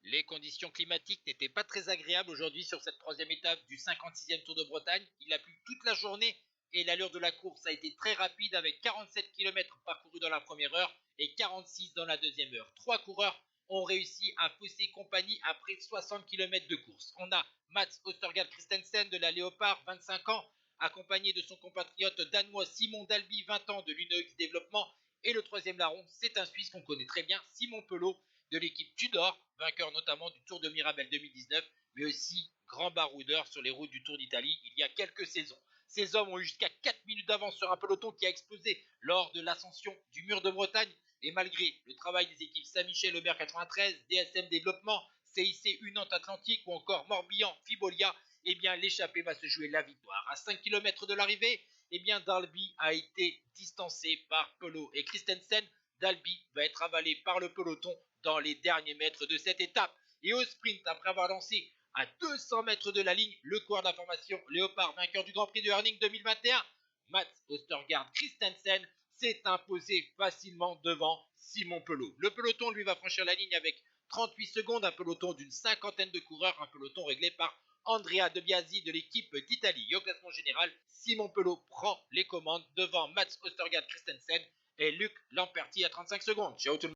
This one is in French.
Les conditions climatiques n'étaient pas très agréables aujourd'hui sur cette troisième étape du 56e Tour de Bretagne. Il a plu toute la journée et l'allure de la course a été très rapide avec 47 km parcourus dans la première heure et 46 dans la deuxième heure. Trois coureurs ont réussi à fausser compagnie après 60 km de course. On a Mats Østergaard Christensen de la Léopard, 25 ans, accompagné de son compatriote danois Simon Dalby, 20 ans de l'UNOX Développement. Et le troisième larron, c'est un Suisse qu'on connaît très bien, Simon Pelot, de l'équipe Tudor, vainqueur notamment du Tour de Mirabel 2019, mais aussi grand baroudeur sur les routes du Tour d'Italie il y a quelques saisons. Ces hommes ont eu jusqu'à 4 minutes d'avance sur un peloton qui a explosé lors de l'ascension du mur de Bretagne, et malgré le travail des équipes Saint-Michel, Aubert 93, DSM Développement, CIC Unante Atlantique ou encore Morbihan, Fibolia, eh bien l'échappée va se jouer la victoire. À 5 km de l'arrivée, eh bien Dalby a été distancé par Pelot et Christensen. Dalby va être avalé par le peloton dans les derniers mètres de cette étape. Et au sprint, après avoir lancé à 200 mètres de la ligne, le coureur d'information Léopard, vainqueur du Grand Prix de Herning 2021, Mats Østergaard Christensen, s'est imposé facilement devant Simon Pelot. Le peloton, lui, va franchir la ligne avec 38 secondes, un peloton d'une cinquantaine de coureurs, un peloton réglé par Andrea De Biasi de l'équipe d'Italie. Et au classement général, Simon Pelot prend les commandes devant Mats Østergaard Christensen et Luc Lamperti à 35 secondes. Ciao tout le monde.